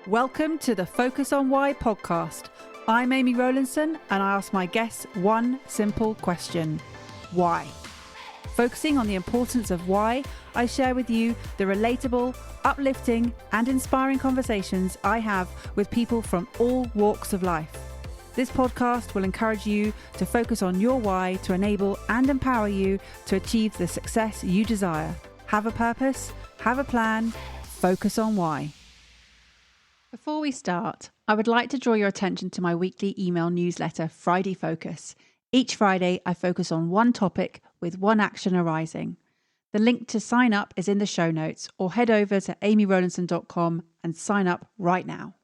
Welcome to the Focus on Why podcast. I'm Amy Rowlinson and I ask my guests one simple question. Why? Focusing on the importance of why, I share with you the relatable, uplifting and inspiring conversations I have with people from all walks of life. This podcast will encourage you to focus on your why to enable and empower you to achieve the success you desire. Have a purpose, have a plan, focus on why. Before we start, I would like to draw your attention to my weekly email newsletter, Friday Focus. Each Friday, I focus on one topic with one action arising. The link to sign up is in the show notes, or head over to amyrowlinson.com and sign up right now.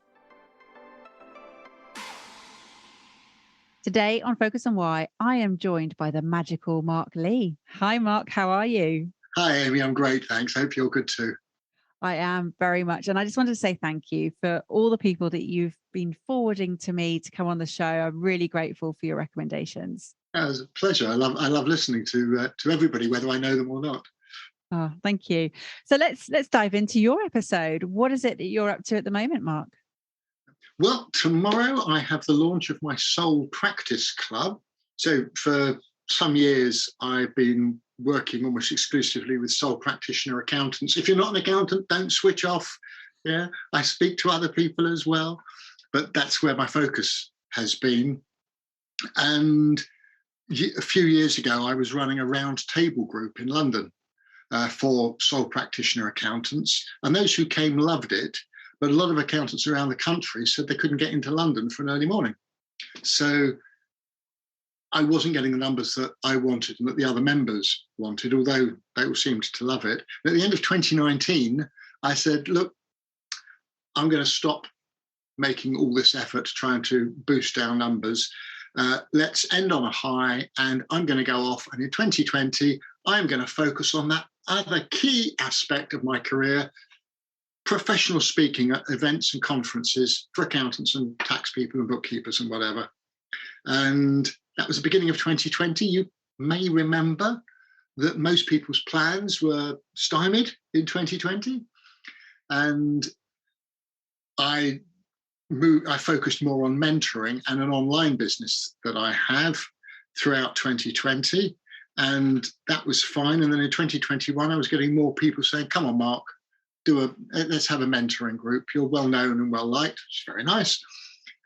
Today on Focus on Why, I am joined by the magical Mark Lee. Hi, Mark. How are you? Hi, Amy. I'm great, thanks. Hope you're good too. I am very much. And I just wanted to say thank you for all the people that you've been forwarding to me to come on the show. I'm really grateful for your recommendations. Yeah, it was a pleasure. I love listening to everybody, whether I know them or not. Oh, thank you. So let's dive into your episode. What is it that you're up to at the moment, Mark? Well, tomorrow I have the launch of my Soul Practice Club. So for some years, I've been working almost exclusively with sole practitioner accountants. If you're not an accountant, don't switch off. Yeah, I speak to other people as well, but that's where my focus has been. And a few years ago, I was running a round table group in London for sole practitioner accountants, and those who came loved it. But a lot of accountants around the country said they couldn't get into London for an early morning. So I wasn't getting the numbers that I wanted and that the other members wanted, although they all seemed to love it. But at the end of 2019, I said, look, I'm going to stop making all this effort trying to boost our numbers. Let's end on a high, and I'm going to go off. And in 2020, I'm going to focus on that other key aspect of my career, professional speaking at events and conferences for accountants and tax people and bookkeepers and whatever. And that was the beginning of 2020. You may remember that most people's plans were stymied in 2020. And I focused more on mentoring and an online business that I have throughout 2020. And that was fine. And then in 2021, I was getting more people saying, come on, Mark, let's have a mentoring group. You're well known and well liked. It's very nice.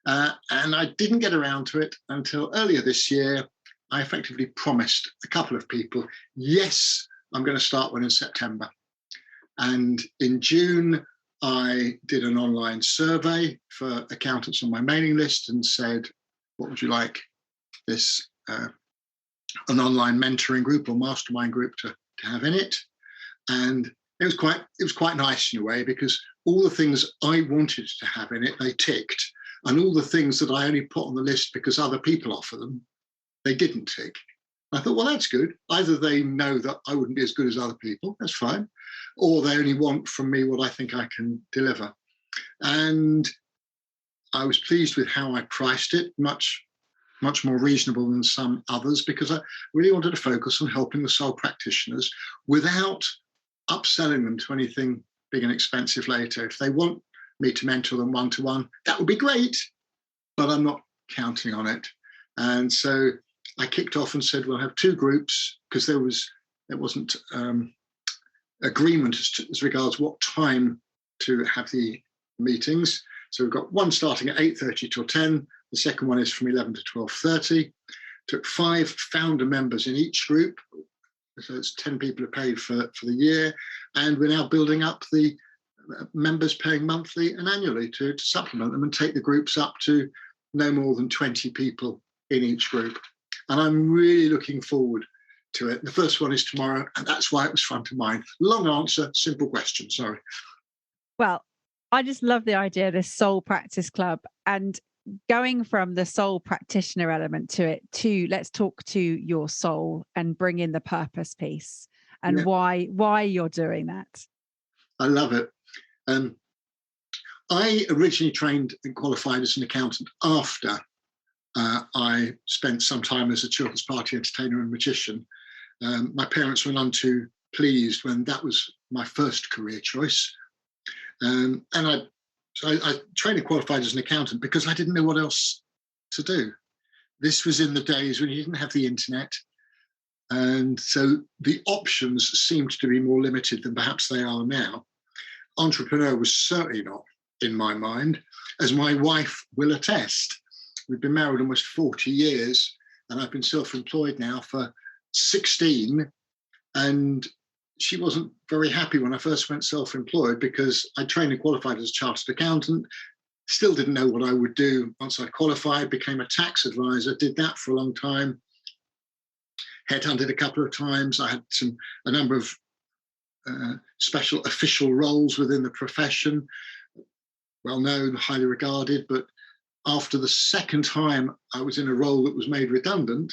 And I didn't get around to it until earlier this year. I effectively promised a couple of people, yes, I'm going to start one in September. And in June, I did an online survey for accountants on my mailing list and said, what would you like this an online mentoring group or mastermind group to have in it? And it was quite nice in a way, because all the things I wanted to have in it, they ticked. And all the things that I only put on the list because other people offer them, they didn't tick. I thought, well, that's good. Either they know that I wouldn't be as good as other people, that's fine, or they only want from me what I think I can deliver. And I was pleased with how I priced it, much more reasonable than some others, because I really wanted to focus on helping the sole practitioners without upselling them to anything big and expensive later. If they want me to mentor them one-to-one, that would be great, but I'm not counting on it. And so I kicked off and said, we'll have two groups, because there wasn't agreement as regards what time to have the meetings. So we've got one starting at 8:30 till 10. The second one is from 11 to 12:30. Took 5 founder members in each group. So it's 10 people are paid for the year. And we're now building up the members paying monthly and annually to supplement them and take the groups up to no more than 20 people in each group. And I'm really looking forward to it. The first one is tomorrow, and that's why it was front of mind. Long answer, simple question, sorry. Well, I just love the idea of this soul practice club, and going from the soul practitioner element to it to let's talk to your soul and bring in the purpose piece and why you're doing that. I love it. I originally trained and qualified as an accountant after I spent some time as a children's party entertainer and magician. My parents were none too pleased when that was my first career choice. And I So I trained and qualified as an accountant because I didn't know what else to do. This was in the days when you didn't have the internet. And so the options seemed to be more limited than perhaps they are now. Entrepreneur was certainly not in my mind, as my wife will attest. We've been married almost 40 years, and I've been self-employed now for 16. And she wasn't very happy when I first went self-employed because I trained and qualified as a chartered accountant, still didn't know what I would do once I qualified, became a tax advisor, did that for a long time, headhunted a couple of times. I had a number of special official roles within the profession, well known, highly regarded. But after the second time I was in a role that was made redundant,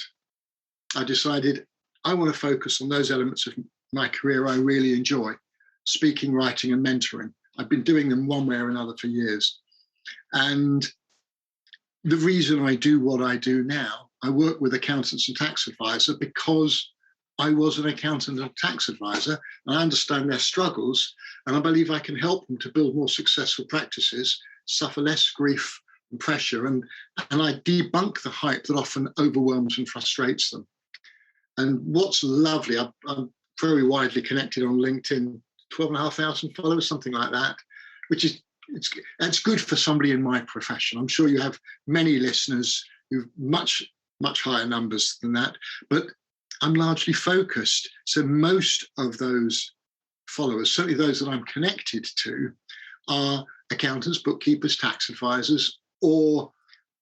I decided I want to focus on those elements of my career I really enjoy: speaking, writing, and mentoring. I've been doing them one way or another for years. And the reason I do what I do now, I work with accountants and tax advisors because I was an accountant and tax advisor, and I understand their struggles, and I believe I can help them to build more successful practices, suffer less grief and pressure, and I debunk the hype that often overwhelms and frustrates them. And what's lovely, I'm very widely connected on LinkedIn, 12,500 followers, something like that, which is it's good for somebody in my profession. I'm sure you have many listeners who've much higher numbers than that, but I'm largely focused. So most of those followers, certainly those that I'm connected to, are accountants, bookkeepers, tax advisors, or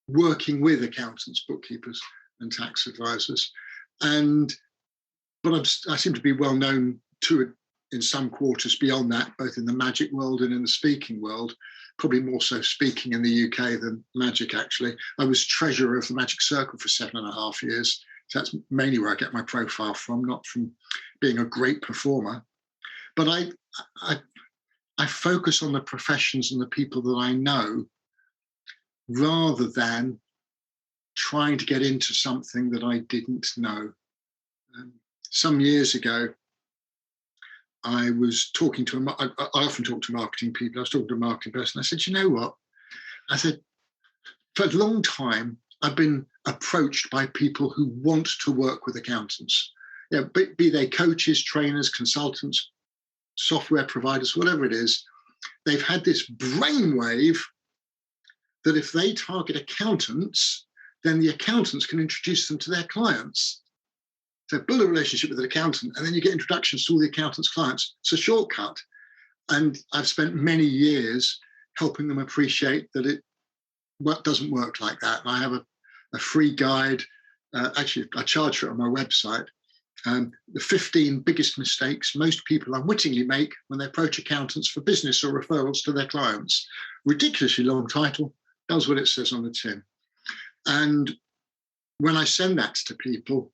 working with accountants, bookkeepers, and tax advisors. But I seem to be well known to in some quarters beyond that, both in the magic world and in the speaking world, probably more so speaking in the UK than magic, actually. I was treasurer of the Magic Circle for 7.5 years. So that's mainly where I get my profile from, not from being a great performer. But I focus on the professions and the people that I know rather than trying to get into something that I didn't know. Some years ago, I was talking to I often talk to marketing people. I was talking to a marketing person. I said, you know what? I said, for a long time, I've been approached by people who want to work with accountants. You know, be they coaches, trainers, consultants, software providers, whatever it is. They've had this brainwave that if they target accountants, then the accountants can introduce them to their clients. So build a relationship with an accountant, and then you get introductions to all the accountant's clients. It's a shortcut. And I've spent many years helping them appreciate that it doesn't work like that. And I have a free guide. Actually, I charge for it on my website. The 15 biggest mistakes most people unwittingly make when they approach accountants for business or referrals to their clients. Ridiculously long title, does what it says on the tin. And when I send that to people,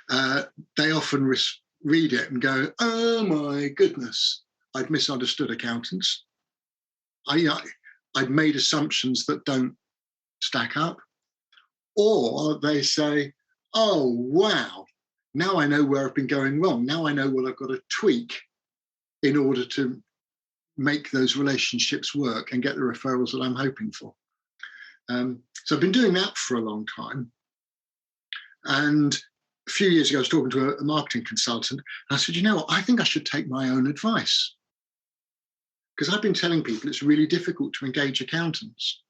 they often read it and go, oh my goodness, I'd misunderstood accountants. I'd made assumptions that don't stack up. Or they say, oh, wow, now I know where I've been going wrong. Now I know what I've got to tweak in order to make those relationships work and get the referrals that I'm hoping for. So I've been doing that for a long time. And a few years ago, I was talking to a marketing consultant, and I said, you know what, I think I should take my own advice. Because I've been telling people it's really difficult to engage accountants.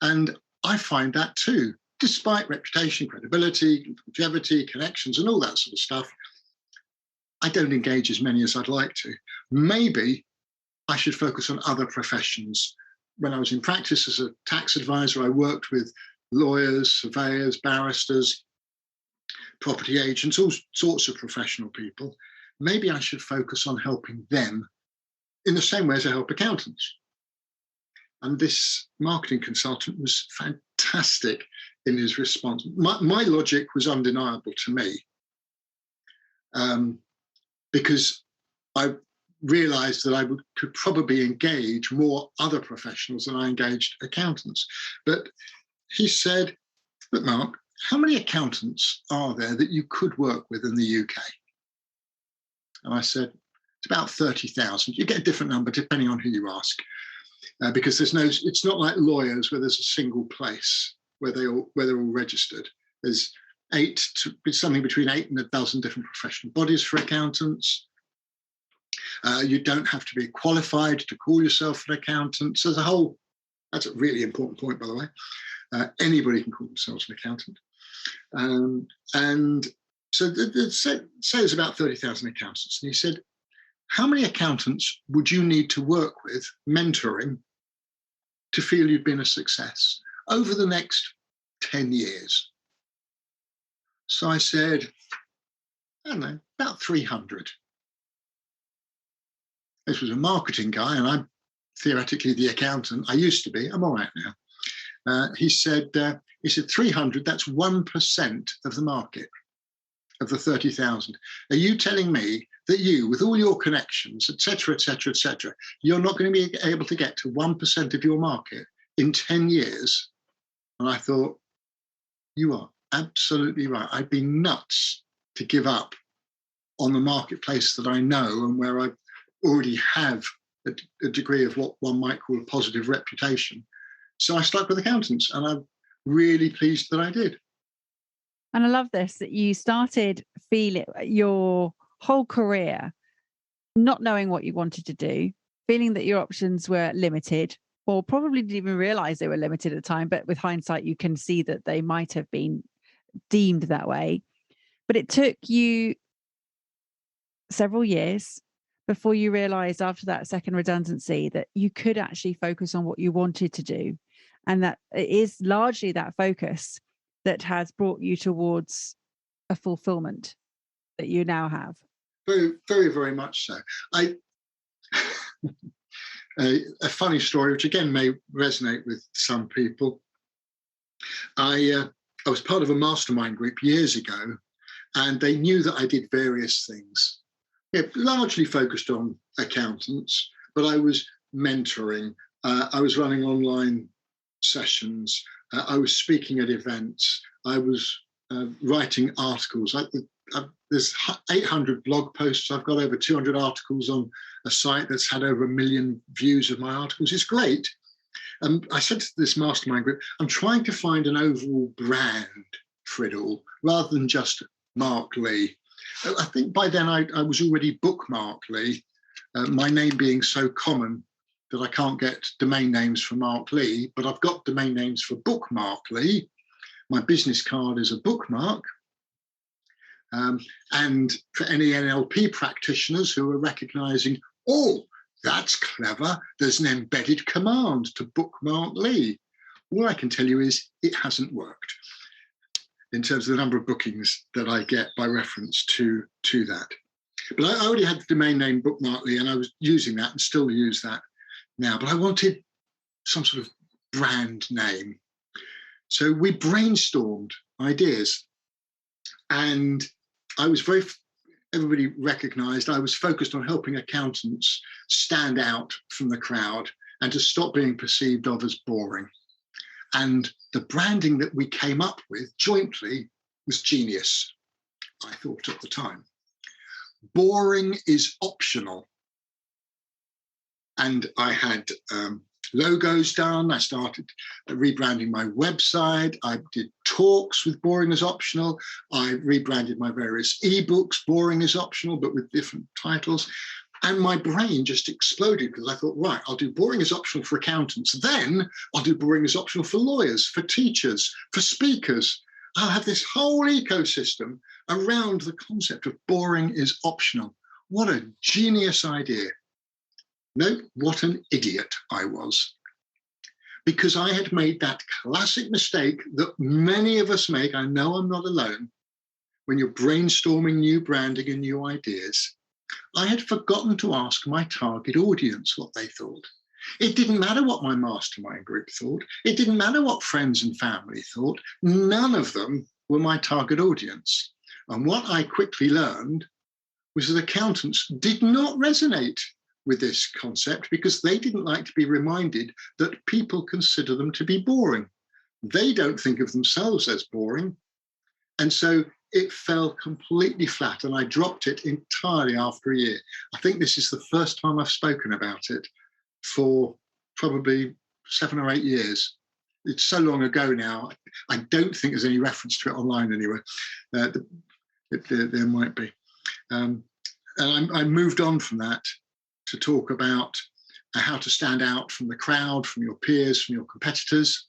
And I find that too, despite reputation, credibility, longevity, connections, and all that sort of stuff. I don't engage as many as I'd like to. Maybe I should focus on other professions. When I was in practice as a tax advisor, I worked with lawyers, surveyors, barristers, property agents, all sorts of professional people. Maybe I should focus on helping them in the same way as I help accountants. And this marketing consultant was fantastic in his response. My logic was undeniable to me, because I realized that I could probably engage more other professionals than I engaged accountants. But he said, look, Mark, how many accountants are there that you could work with in the UK? And I said, it's about 30,000. You get a different number depending on who you ask. because it's not like lawyers where there's a single place where they're all registered. There's something between 8 and a dozen different professional bodies for accountants. You don't have to be qualified to call yourself an accountant. So that's a really important point, by the way. Anybody can call themselves an accountant. And so there's about 30,000 accountants. And he said, how many accountants would you need to work with, mentoring, to feel you've been a success over the next 10 years? So I said, I don't know, about 300. This was a marketing guy, and I'm theoretically the accountant. I used to be. I'm all right now. He said 300, that's 1% of the market, of the 30,000. Are you telling me that you, with all your connections, et cetera, you're not going to be able to get to 1% of your market in 10 years? And I thought, you are absolutely right. I'd be nuts to give up on the marketplace that I know and where I already have a degree of what one might call a positive reputation. So I stuck with accountants, and I'm really pleased that I did. And I love this, that you started feeling your whole career not knowing what you wanted to do, feeling that your options were limited, or probably didn't even realize they were limited at the time. But with hindsight, you can see that they might have been deemed that way. But it took you several years before you realized, after that second redundancy, that you could actually focus on what you wanted to do. And that it is largely that focus that has brought you towards a fulfillment that you now have. Very, very, very much so. A funny story, which again may resonate with some people. I was part of a mastermind group years ago, and they knew that I did various things. Largely focused on accountants, but I was mentoring. I was running online sessions. I was speaking at events. I was writing articles. There's 800 blog posts. I've got over 200 articles on a site that's had over 1 million views of my articles. It's great. I said to this mastermind group, I'm trying to find an overall brand for it all, rather than just Mark Lee. I think by then I was already Bookmark Lee, my name being so common that I can't get domain names for Mark Lee, but I've got domain names for Bookmark Lee. My business card is a bookmark. And for any NLP practitioners who are recognizing, oh, that's clever, there's an embedded command to Bookmark Lee. All I can tell you is it hasn't worked in terms of the number of bookings that I get by reference to that. But I already had the domain name Bookmark Lee, and I was using that and still use that now. But I wanted some sort of brand name. So we brainstormed ideas, and I was everybody recognized I was focused on helping accountants stand out from the crowd and to stop being perceived of as boring. And the branding that we came up with jointly was genius, I thought at the time. Boring is optional. And I had logos done. I started rebranding my website. I did talks with boring as optional. I rebranded my various ebooks, boring as optional, but with different titles. And my brain just exploded because I thought, right, I'll do boring as optional for accountants. Then I'll do boring as optional for lawyers, for teachers, for speakers. I'll have this whole ecosystem around the concept of boring is optional. What a genius idea. No, what an idiot I was. Because I had made that classic mistake that many of us make. I know I'm not alone. When you're brainstorming new branding and new ideas, I had forgotten to ask my target audience what they thought. It didn't matter what my mastermind group thought. It didn't matter what friends and family thought. None of them were my target audience. And what I quickly learned was that accountants did not resonate with this concept because they didn't like to be reminded that people consider them to be boring. They don't think of themselves as boring. And so it fell completely flat, and I dropped it entirely after a year. I think this is the first time I've spoken about it for probably 7 or 8 years. It's so long ago now. I don't think there's any reference to it online anywhere. There might be. And I moved on from that to talk about how to stand out from the crowd, from your peers, from your competitors,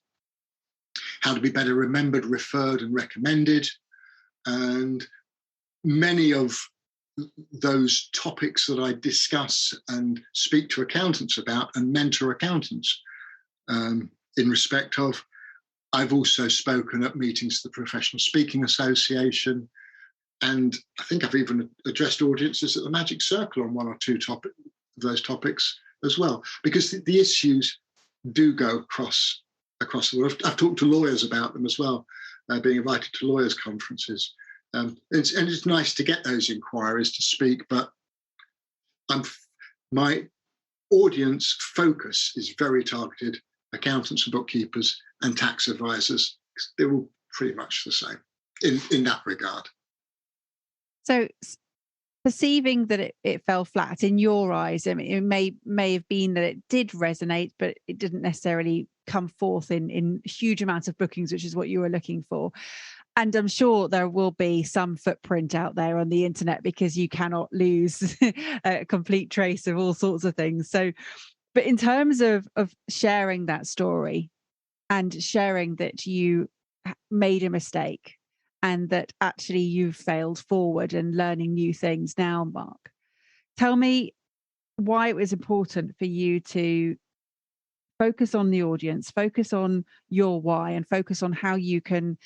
how to be better remembered, referred, and recommended. And many of those topics that I discuss and speak to accountants about and mentor accountants in respect of. I've also spoken at meetings of the Professional Speaking Association, and I think I've even addressed audiences at the Magic Circle on one or two of those topics as well, because the issues do go across the world. I've talked to lawyers about them as well, being invited to lawyers' conferences. And it's nice to get those inquiries to speak, but my audience focus is very targeted: accountants and bookkeepers and tax advisors. They're all pretty much the same in that regard. So perceiving that it fell flat in your eyes, I mean, it may have been that it did resonate, but it didn't necessarily come forth in huge amounts of bookings, which is what you were looking for. And I'm sure there will be some footprint out there on the internet, because you cannot lose a complete trace of all sorts of things. So, but in terms of sharing that story and sharing that you made a mistake and that actually you've failed forward and learning new things now, Mark, tell me why it was important for you to focus on the audience, focus on your why, and focus on how you can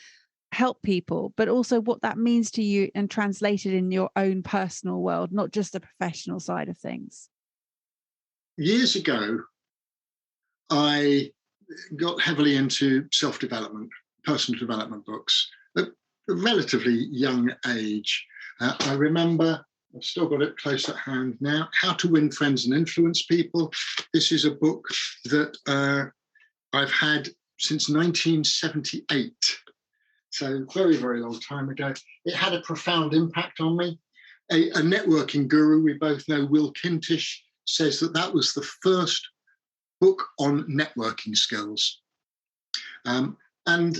help people, but also what that means to you and translate it in your own personal world, not just the professional side of things. Years ago, I got heavily into self-development, personal development books at a relatively young age. I remember, I've still got it close at hand now, How to Win Friends and Influence People. This is a book that I've had since 1978. So very, very long time ago. It had a profound impact on me. A networking guru we both know, Will Kintish, says that was the first book on networking skills. And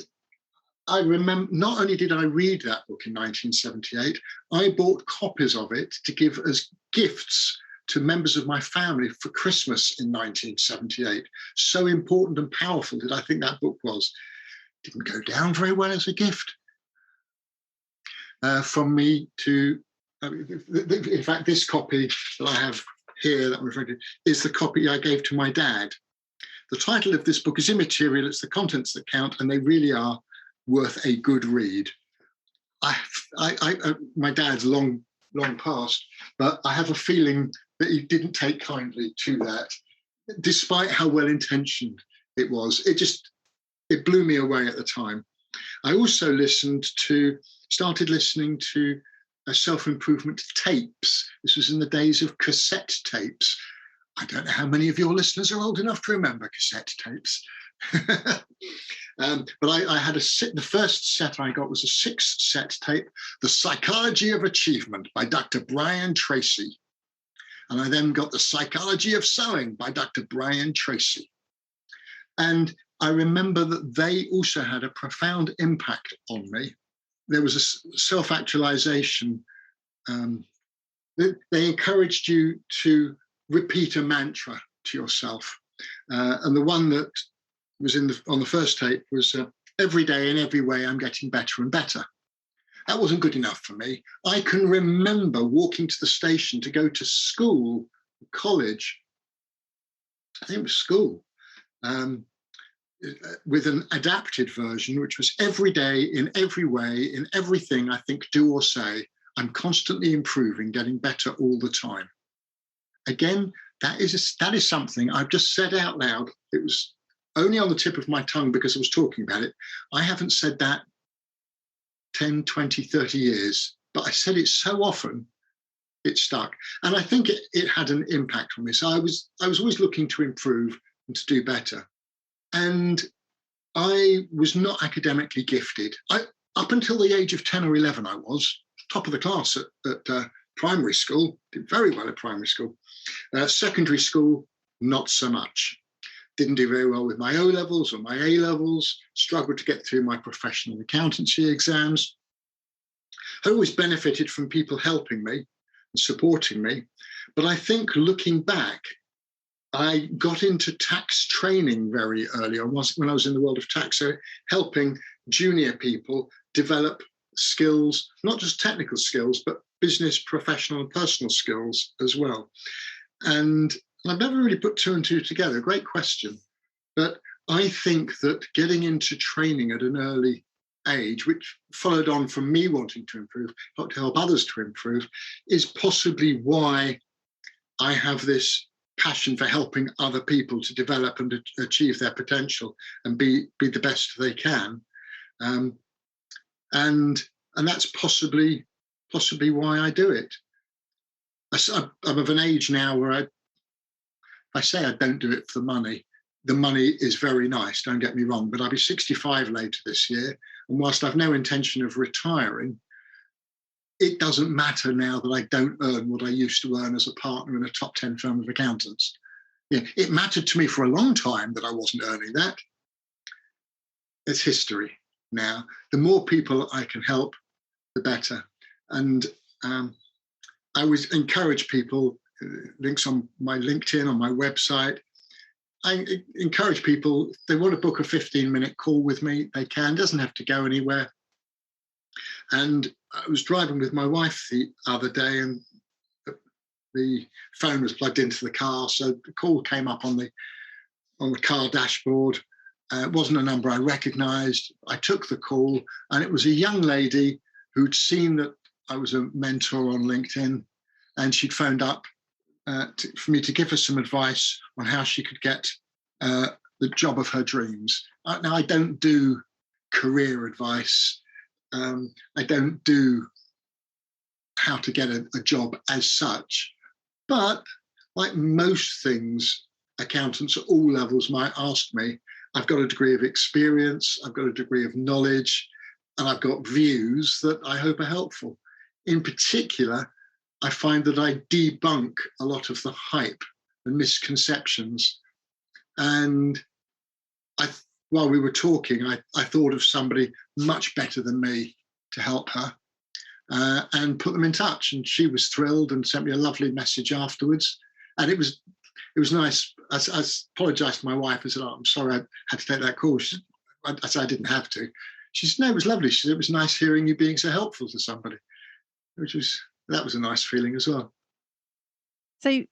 I remember, not only did I read that book in 1978, I bought copies of it to give as gifts to members of my family for Christmas in 1978. So important and powerful did I think that book was. Didn't go down very well as a gift from me to, in fact, this copy that I have here that I'm referring to is the copy I gave to my dad. The title of this book is immaterial. It's the contents that count, and they really are worth a good read. My dad's long past, but I have a feeling that he didn't take kindly to that, despite how well-intentioned it was. It blew me away at the time. I also started listening to self-improvement tapes. This was in the days of cassette tapes. I don't know how many of your listeners are old enough to remember cassette tapes. But I had the first set I got was a 6-set tape, The Psychology of Achievement by Dr. Brian Tracy. And I then got The Psychology of Sewing by Dr. Brian Tracy. And I remember that they also had a profound impact on me. There was a self-actualization. They encouraged you to repeat a mantra to yourself. And the one that was on the first tape was, every day in every way, I'm getting better and better. That wasn't good enough for me. I can remember walking to the station to go to school, college, I think it was school, with an adapted version, which was every day, in every way, in everything I think, do or say, I'm constantly improving, getting better all the time. Again, that is something I've just said out loud. It was only on the tip of my tongue because I was talking about it. I haven't said that 10, 20, 30 years, but I said it so often, it stuck. And I think it had an impact on me. So I was always looking to improve and to do better. And I was not academically gifted. Up until the age of 10 or 11, I was top of the class at primary school, did very well at primary school. Secondary school, not so much. didn't do very well with my O-levels or my A-levels, struggled to get through my professional accountancy exams. I always benefited from people helping me and supporting me. But I think looking back, I got into tax training very early on when I was in the world of tax, so helping junior people develop skills, not just technical skills, but business, professional, and personal skills as well. And I've never really put two and two together. Great question. But I think that getting into training at an early age, which followed on from me wanting to improve, not to help others to improve, is possibly why I have this passion for helping other people to develop and to achieve their potential and be the best they can. And that's possibly why I do it. I'm of an age now where I say I don't do it for the money. The money is very nice, don't get me wrong, but I'll be 65 later this year. And whilst I've no intention of retiring, it doesn't matter now that I don't earn what I used to earn as a partner in a top 10 firm of accountants. Yeah, it mattered to me for a long time that I wasn't earning that. It's history now. The more people I can help, the better. And I would encourage people, links on my LinkedIn, on my website. I encourage people, if they want to book a 15-minute call with me, they can. It doesn't have to go anywhere. And I was driving with my wife the other day, and the phone was plugged into the car, so the call came up on the car dashboard. It wasn't a number I recognised. I took the call, and it was a young lady who'd seen that I was a mentor on LinkedIn, and she'd phoned up for me to give her some advice on how she could get the job of her dreams. Now, I don't do career advice. I don't do how to get a job as such. But like most things, accountants at all levels might ask me, I've got a degree of experience, I've got a degree of knowledge, and I've got views that I hope are helpful. In particular, I find that I debunk a lot of the hype and misconceptions. And while we were talking, I thought of somebody much better than me to help her and put them in touch. And she was thrilled and sent me a lovely message afterwards. And it was nice. I apologised to my wife and said, "Oh, I'm sorry I had to take that call." I said I didn't have to. She said, "No, it was lovely." She said, "It was nice hearing you being so helpful to somebody," that was a nice feeling as well. So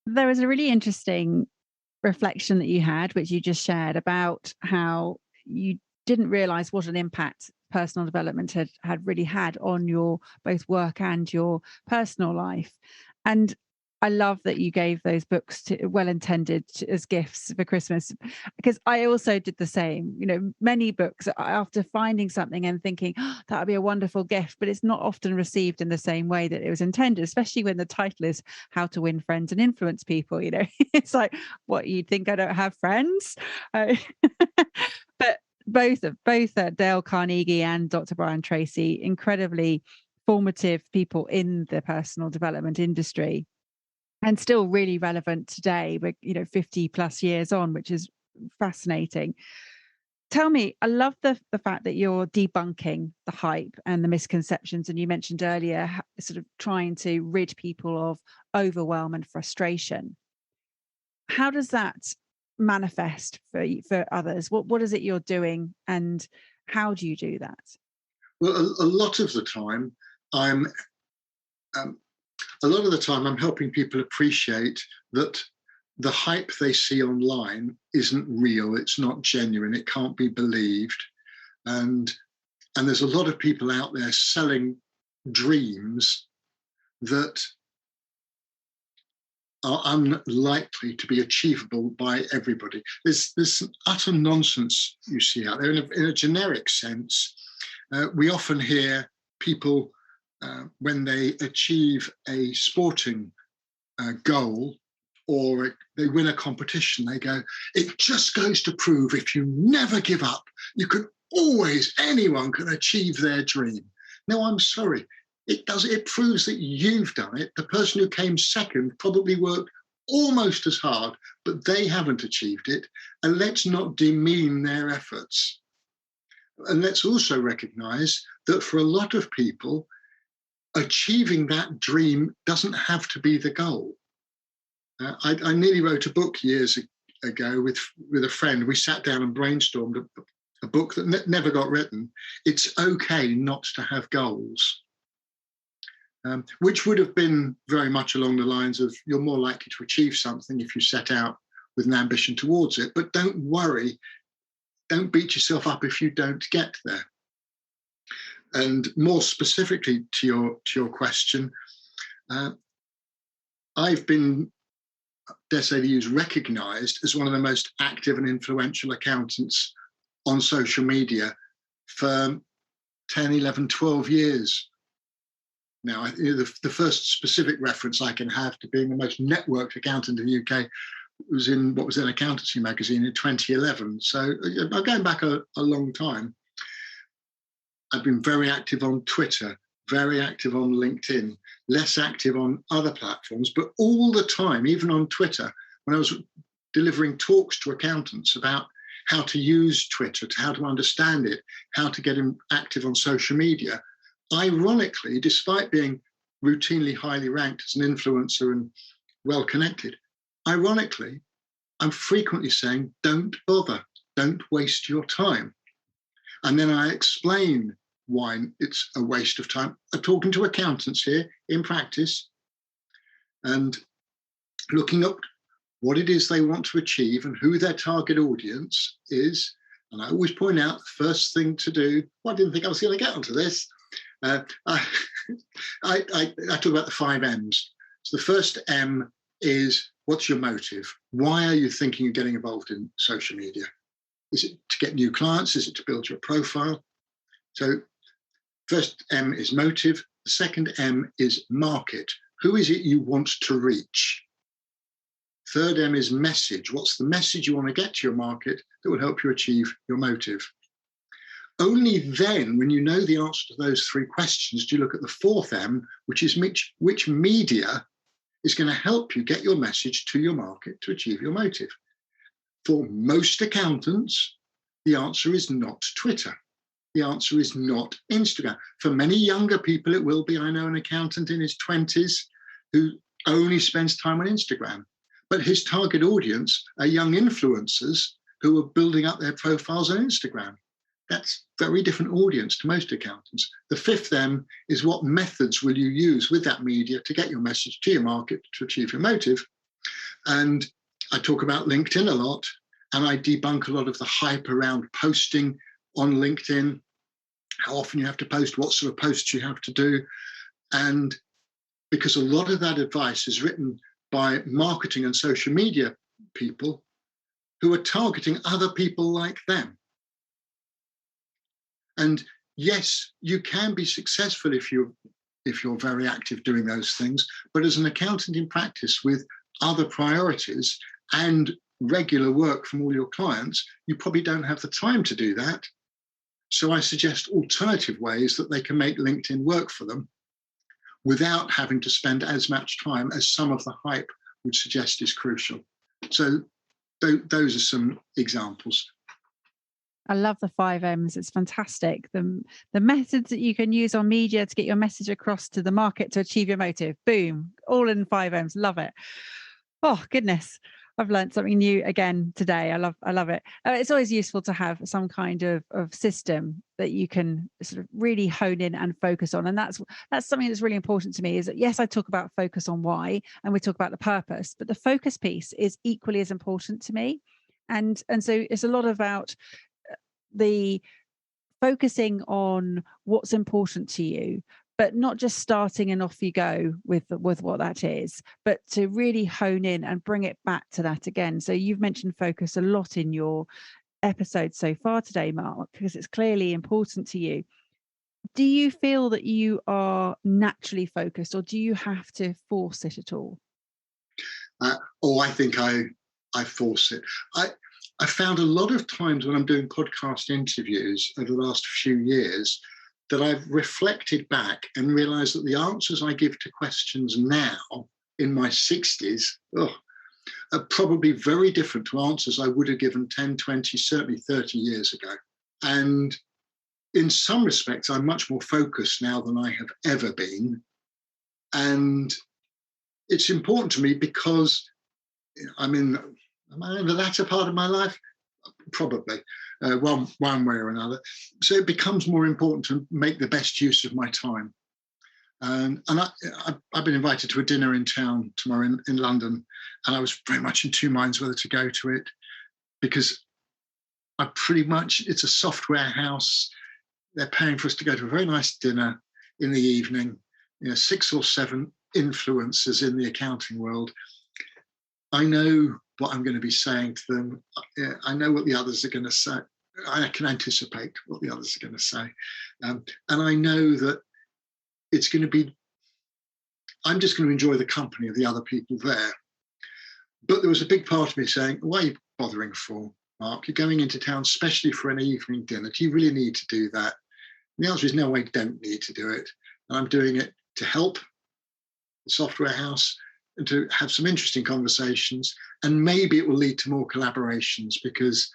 there was a really interesting reflection that you had, which you just shared, about how you didn't realise what an impact personal development had really had on your both work and your personal life. And I love that you gave those books to well intended as gifts for Christmas, because I also did the same. You know, many books after finding something and thinking, oh, that would be a wonderful gift, but it's not often received in the same way that it was intended, especially when the title is How to Win Friends and Influence People. You know, it's like, what, you think I don't have friends? But both Dale Carnegie and Dr. Brian Tracy, incredibly formative people in the personal development industry, and still really relevant today. We're 50 plus years on, which is fascinating. Tell me, I love the fact that you're debunking the hype and the misconceptions, and you mentioned earlier sort of trying to rid people of overwhelm and frustration. How does that manifest for others? What is it you're doing, and how do you do that? Well, a lot of the time I'm helping people appreciate that the hype they see online isn't real, it's not genuine, it can't be believed. And there's a lot of people out there selling dreams that are unlikely to be achievable by everybody. There's some utter nonsense you see out there. In a generic sense, we often hear people, when they achieve a sporting goal or they win a competition, they go, "It just goes to prove if you never give up, anyone can achieve their dream." No, I'm sorry. It proves that you've done it. The person who came second probably worked almost as hard, but they haven't achieved it. And let's not demean their efforts. And let's also recognize that for a lot of people, achieving that dream doesn't have to be the goal. I nearly wrote a book years ago with a friend. We sat down and brainstormed a book that never got written. It's okay not to have goals. Which would have been very much along the lines of you're more likely to achieve something if you set out with an ambition towards it. But don't worry, don't beat yourself up if you don't get there. And more specifically to your question, I've been, dare say the use, recognised as one of the most active and influential accountants on social media for 10, 11, 12 years. Now, the first specific reference I can have to being the most networked accountant in the UK was in what was then Accountancy magazine in 2011. So I'm going back a long time. I've been very active on Twitter, very active on LinkedIn, less active on other platforms, but all the time, even on Twitter, when I was delivering talks to accountants about how to use Twitter, how to understand it, how to get active on social media, ironically, despite being routinely highly ranked as an influencer and well-connected, ironically, I'm frequently saying, don't bother, don't waste your time. And then I explain why it's a waste of time. I'm talking to accountants here in practice and looking up what it is they want to achieve and who their target audience is. And I always point out the first thing to do, well, I didn't think I was going to get onto this. I talk about the 5 M's. So the first M is, what's your motive? Why are you thinking of getting involved in social media? Is it to get new clients? Is it to build your profile? So first M is motive. The second M is market. Who is it you want to reach? Third M is message. What's the message you want to get to your market that will help you achieve your motive? Only then, when you know the answer to those 3 questions, do you look at the 4th M, which is which media is going to help you get your message to your market to achieve your motive. For most accountants, the answer is not Twitter. The answer is not Instagram. For many younger people, it will be. I know an accountant in his 20s who only spends time on Instagram. But his target audience are young influencers who are building up their profiles on Instagram. That's a very different audience to most accountants. The 5th M is what methods will you use with that media to get your message to your market to achieve your motive. And I talk about LinkedIn a lot, and I debunk a lot of the hype around posting on LinkedIn, how often you have to post, what sort of posts you have to do. And because a lot of that advice is written by marketing and social media people who are targeting other people like them. And yes, you can be successful if you're very active doing those things, but as an accountant in practice with other priorities and regular work from all your clients, you probably don't have the time to do that. So I suggest alternative ways that they can make LinkedIn work for them without having to spend as much time as some of the hype would suggest is crucial. So those are some examples. I love the 5 M's. It's fantastic. The methods that you can use on media to get your message across to the market to achieve your motive. Boom. All in 5 M's. Love it. Oh, goodness. I've learned something new again today. I love it. It's always useful to have some kind of system that you can sort of really hone in and focus on. And that's something that's really important to me is that, yes, I talk about focus on why, and we talk about the purpose, but the focus piece is equally as important to me. And so it's a lot about the focusing on what's important to you, but not just starting and off you go with what that is, but to really hone in and bring it back to that again. So you've mentioned focus a lot in your episode so far today, Mark, because it's clearly important to you. Do you feel that you are naturally focused, or do you have to force it at all? I think I force it. I found a lot of times when I'm doing podcast interviews over the last few years that I've reflected back and realized that the answers I give to questions now in my 60s, are probably very different to answers I would have given 10, 20, certainly 30 years ago. And in some respects, I'm much more focused now than I have ever been. And it's important to me because am I in the latter part of my life? Probably, one way or another. So it becomes more important to make the best use of my time. And I've been invited to a dinner in town tomorrow in London, and I was very much in two minds whether to go to it, because it's a software house. They're paying for us to go to a very nice dinner in the evening, 6 or 7 influencers in the accounting world. I know what I'm going to be saying to them. I know what the others are going to say. I can anticipate what the others are going to say. And I know that it's going to be, I'm just going to enjoy the company of the other people there. But there was a big part of me saying, why are you bothering for, Mark? You're going into town especially for an evening dinner. Do you really need to do that? And the answer is no, I don't need to do it. And I'm doing it to help the software house and to have some interesting conversations. And maybe it will lead to more collaborations, because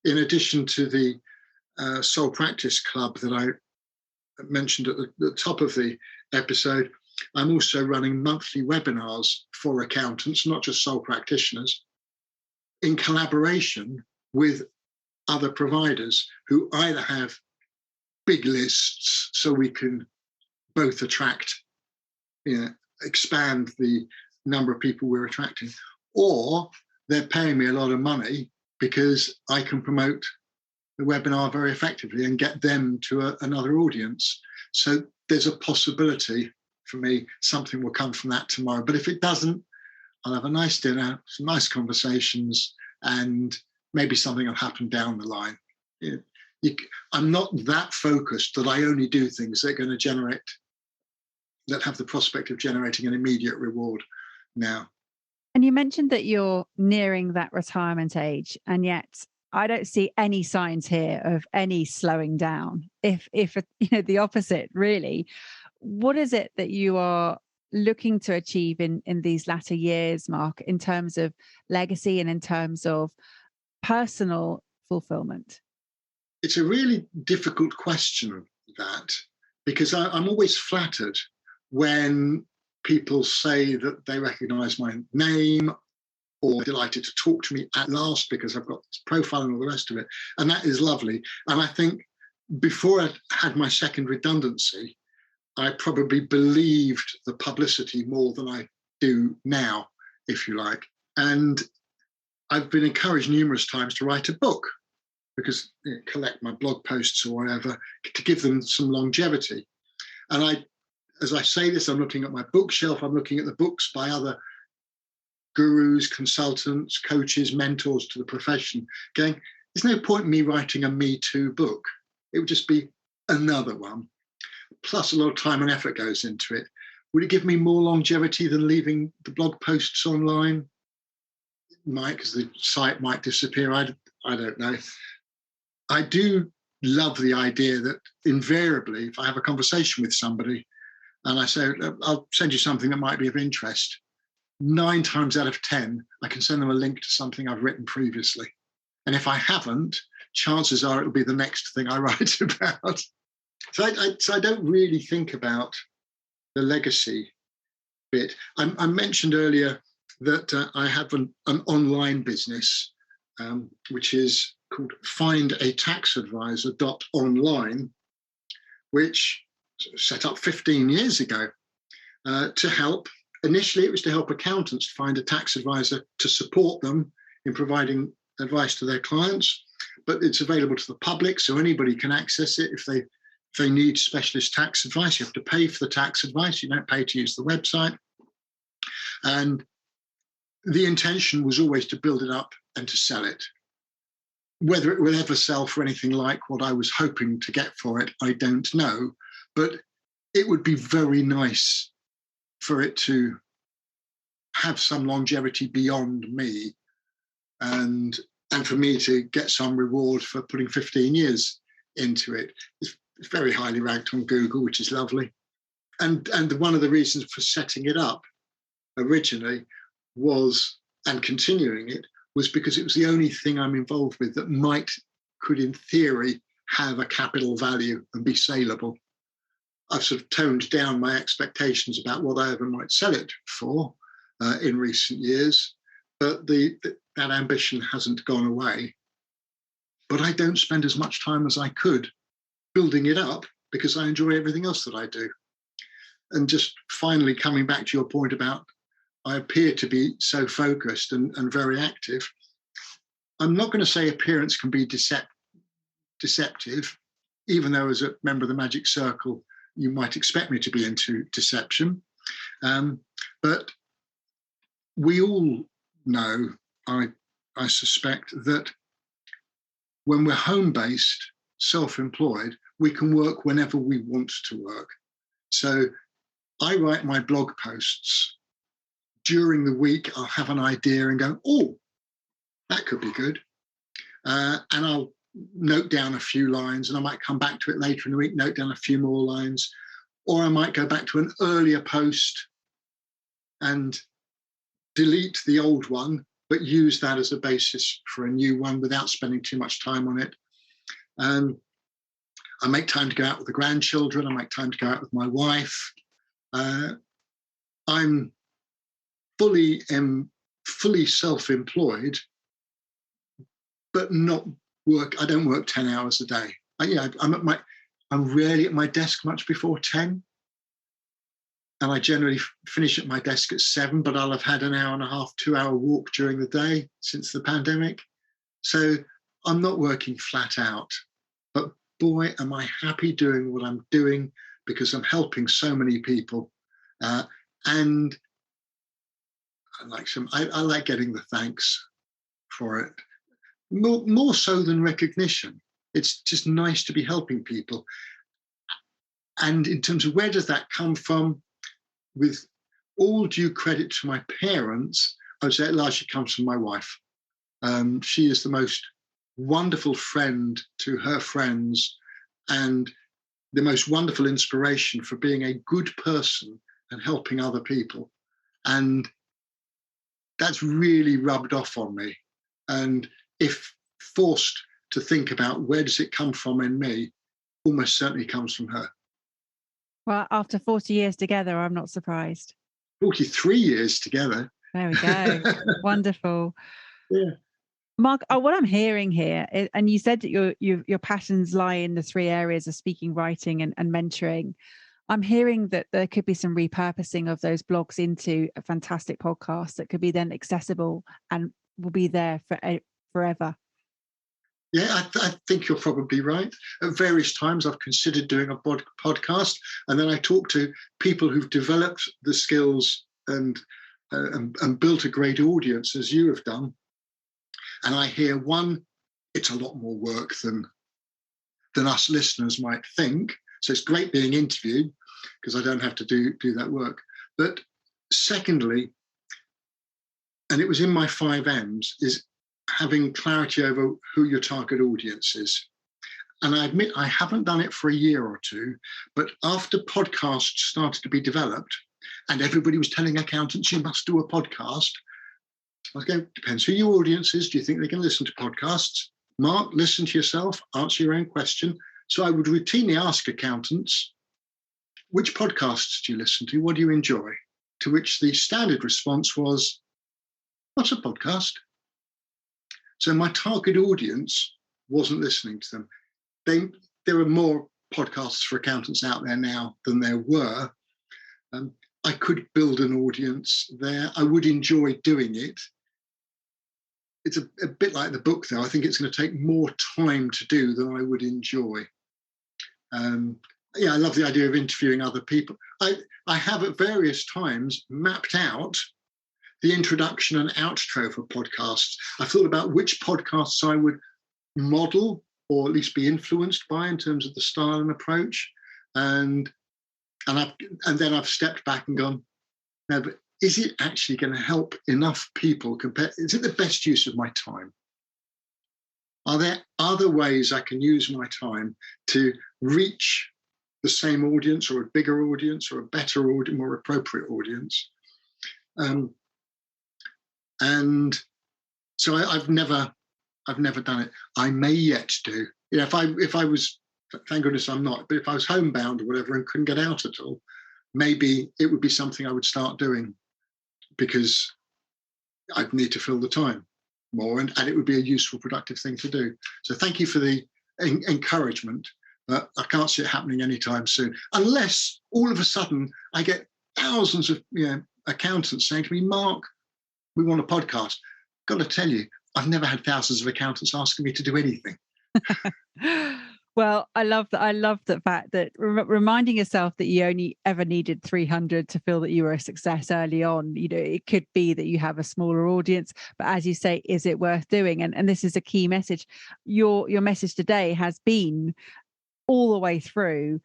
in addition to the Soul Practice Club that I mentioned at the top of the episode, I'm also running monthly webinars for accountants, not just sole practitioners, in collaboration with other providers who either have big lists so we can both attract, expand the number of people we're attracting, or they're paying me a lot of money because I can promote the webinar very effectively and get them to another audience. So there's a possibility for me something will come from that tomorrow. But if it doesn't, I'll have a nice dinner, some nice conversations, and maybe something will happen down the line. I'm not that focused that I only do things that are going to that have the prospect of generating an immediate reward now. And you mentioned that you're nearing that retirement age, and yet I don't see any signs here of any slowing down. If the opposite, really. What is it that you are looking to achieve in these latter years, Mark, in terms of legacy and in terms of personal fulfillment? It's a really difficult question, that, because I'm always flattered when people say that they recognize my name or delighted to talk to me at last because I've got this profile and all the rest of it. And that is lovely. And I think before I had my second redundancy, I probably believed the publicity more than I do now, if you like. And I've been encouraged numerous times to write a book, because collect my blog posts or whatever, to give them some longevity. And as I say this, I'm looking at my bookshelf, I'm looking at the books by other gurus, consultants, coaches, mentors to the profession, going, there's no point in me writing a Me Too book. It would just be another one. Plus a lot of time and effort goes into it. Would it give me more longevity than leaving the blog posts online? It might, because the site might disappear. I don't know. I do love the idea that invariably, if I have a conversation with somebody and I say, I'll send you something that might be of interest, 9 times out of 10, I can send them a link to something I've written previously. And if I haven't, chances are it'll be the next thing I write about. So I don't really think about the legacy bit. I mentioned earlier that I have an online business, which is called findataxadvisor.online, which set up 15 years ago to help. Initially, it was to help accountants find a tax advisor to support them in providing advice to their clients, but it's available to the public, so anybody can access it. If they need specialist tax advice, you have to pay for the tax advice. You don't pay to use the website. And the intention was always to build it up and to sell it. Whether it will ever sell for anything like what I was hoping to get for it, I don't know. But it would be very nice for it to have some longevity beyond me, and for me to get some reward for putting 15 years into it. It's very highly ranked on Google, which is lovely. And one of the reasons for setting it up originally was and continuing it was because it was the only thing I'm involved with that could in theory have a capital value and be saleable. I've sort of toned down my expectations about what I ever might sell it for in recent years, but that ambition hasn't gone away. But I don't spend as much time as I could building it up because I enjoy everything else that I do. And just finally coming back to your point about I appear to be so focused and very active. I'm not going to say appearance can be deceptive, even though as a member of the Magic Circle, you might expect me to be into deception. But we all know, I suspect, that when we're home-based, self-employed, we can work whenever we want to work. So I write my blog posts. During the week, I'll have an idea and go, oh, that could be good. And I'll note down a few lines, and I might come back to it later in the week, note down a few more lines. Or I might go back to an earlier post and delete the old one, but use that as a basis for a new one without spending too much time on it. I make time to go out with the grandchildren. I make time to go out with my wife. I'm fully self-employed, but not work. I don't work 10 hours a day. I'm rarely at my desk much before 10. And I generally finish at my desk at 7, but I'll have had an hour and a half, 2-hour walk during the day since the pandemic. So I'm not working flat out. But boy, am I happy doing what I'm doing because I'm helping so many people. And I like getting the thanks for it. More so than recognition. It's just nice to be helping people. And in terms of where does that come from, with all due credit to my parents, I would say it largely comes from my wife. She is the most wonderful friend to her friends and the most wonderful inspiration for being a good person and helping other people. And that's really rubbed off on me. And if forced to think about where does it come from in me, almost certainly comes from her. Well, after 40 years together, I'm not surprised. 43 years together. There we go. Wonderful. Yeah. Mark, what I'm hearing here, and you said that your passions lie in the 3 areas of speaking, writing, and mentoring. I'm hearing that there could be some repurposing of those blogs into a fantastic podcast that could be then accessible and will be there forever. Yeah, I think you're probably right. At various times, I've considered doing a podcast, and then I talk to people who've developed the skills and built a great audience, as you have done. And I hear, one, it's a lot more work than us listeners might think. So it's great being interviewed because I don't have to do that work. But secondly, and it was in my 5 M's, is having clarity over who your target audience is. And I admit I haven't done it for a year or two, but after podcasts started to be developed and everybody was telling accountants, you must do a podcast, I was going, depends who your audience is. Do you think they can listen to podcasts? Mark, listen to yourself, answer your own question. So I would routinely ask accountants, which podcasts do you listen to? What do you enjoy? To which the standard response was, what's a podcast? So my target audience wasn't listening to them. There are more podcasts for accountants out there now than there were. I could build an audience there. I would enjoy doing it. It's a bit like the book, though. I think it's going to take more time to do than I would enjoy. I love the idea of interviewing other people. I have at various times mapped out the introduction and outro for podcasts. I thought about which podcasts I would model or at least be influenced by in terms of the style and approach. And then I've stepped back and gone, no, but is it actually going to help enough people? Is it the best use of my time? Are there other ways I can use my time to reach the same audience or a bigger audience or a better audience, more appropriate audience? And so I've never done it. I may yet do. If I was, thank goodness I'm not, but if I was homebound or whatever and couldn't get out at all, maybe it would be something I would start doing, because I'd need to fill the time more, and it would be a useful, productive thing to do. So thank you for the encouragement. I can't see it happening anytime soon, unless all of a sudden I get thousands of accountants saying to me, Mark, we want a podcast. Got to tell you, I've never had thousands of accountants asking me to do anything. Well, I love that. I love the fact that reminding yourself that you only ever needed 300 to feel that you were a success early on. It could be that you have a smaller audience, but as you say, is it worth doing? And this is a key message. Your message today has been all the way through.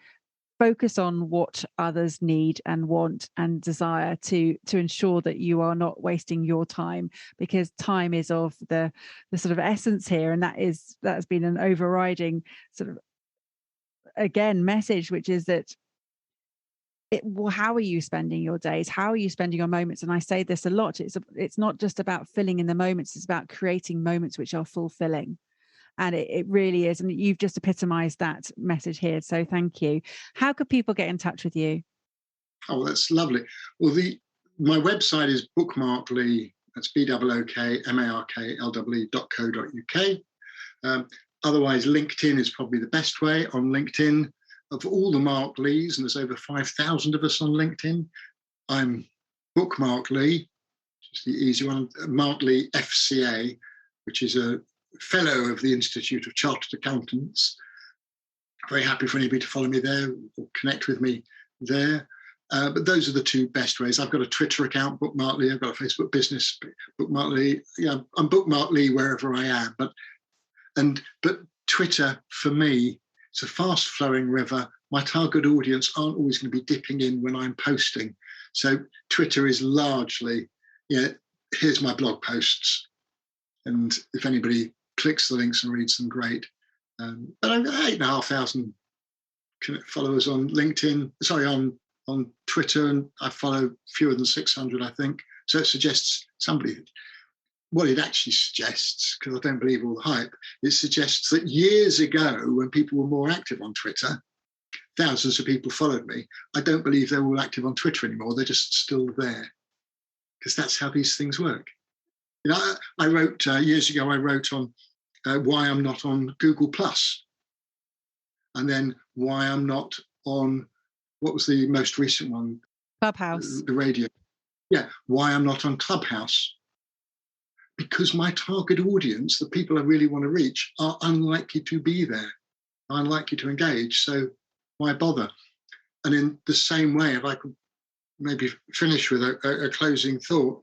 Focus on what others need and want and desire to ensure that you are not wasting your time, because time is of the sort of essence here, and that has been an overriding sort of again message, which is that how are you spending your days? How are you spending your moments? And I say this a lot. It's not just about filling in the moments. It's about creating moments which are fulfilling. And it really is. And you've just epitomized that message here. So thank you. How could people get in touch with you? Oh, that's lovely. Well, my website is bookmarkly. That's bookmarkll.co.uk. Otherwise, LinkedIn is probably the best way. On LinkedIn, of all the Mark Lees, and there's over 5,000 of us on LinkedIn, I'm Bookmark Lee, which is the easy one. Mark Lee FCA, which is a fellow of the Institute of Chartered Accountants. Very happy for anybody to follow me there or connect with me there. But those are the two best ways. I've got a Twitter account, Bookmark Lee. I've got a Facebook business, Bookmark Lee. Yeah, I'm Bookmark Lee wherever I am. But Twitter, for me, it's a fast-flowing river. My target audience aren't always going to be dipping in when I'm posting. So Twitter is largely, here's my blog posts. And if anybody clicks the links and reads them, great. But I've got 8,500 followers on LinkedIn, on Twitter, and I follow fewer than 600, I think. So it suggests what it actually suggests, because I don't believe all the hype, it suggests that years ago, when people were more active on Twitter, thousands of people followed me. I don't believe they're all active on Twitter anymore. They're just still there, because that's how these things work. I wrote years ago, I wrote on why I'm not on Google+, and then why I'm not on, what was the most recent one? Clubhouse. The radio. Yeah, why I'm not on Clubhouse. Because my target audience, the people I really want to reach, are unlikely to be there, unlikely to engage. So why bother? And in the same way, if I could maybe finish with a closing thought,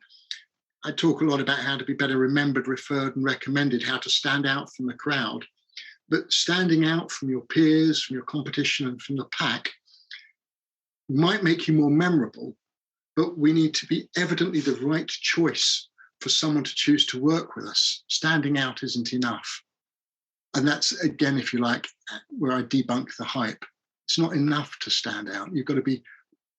I talk a lot about how to be better remembered, referred, and recommended, how to stand out from the crowd. But standing out from your peers, from your competition, and from the pack might make you more memorable, but we need to be evidently the right choice for someone to choose to work with us. Standing out isn't enough. And that's, again, if you like, where I debunk the hype. It's not enough to stand out. You've got to be,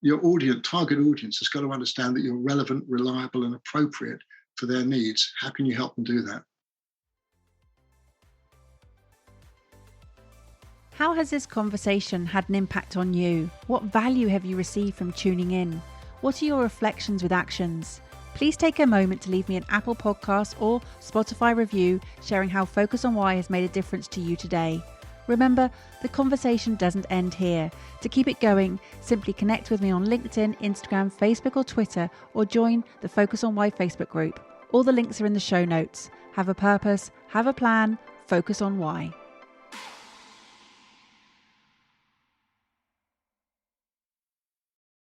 your target audience has got to understand that you're relevant, reliable, and appropriate for their needs. How can you help them do that? How has this conversation had an impact on you? What value have you received from tuning in? What are your reflections with actions? Please take a moment to leave me an Apple Podcast or Spotify review sharing how Focus on Why has made a difference to you today. Remember, the conversation doesn't end here. To keep it going, simply connect with me on LinkedIn, Instagram, Facebook or Twitter, or join the Focus on Why Facebook group. All the links are in the show notes. Have a purpose, have a plan, focus on why.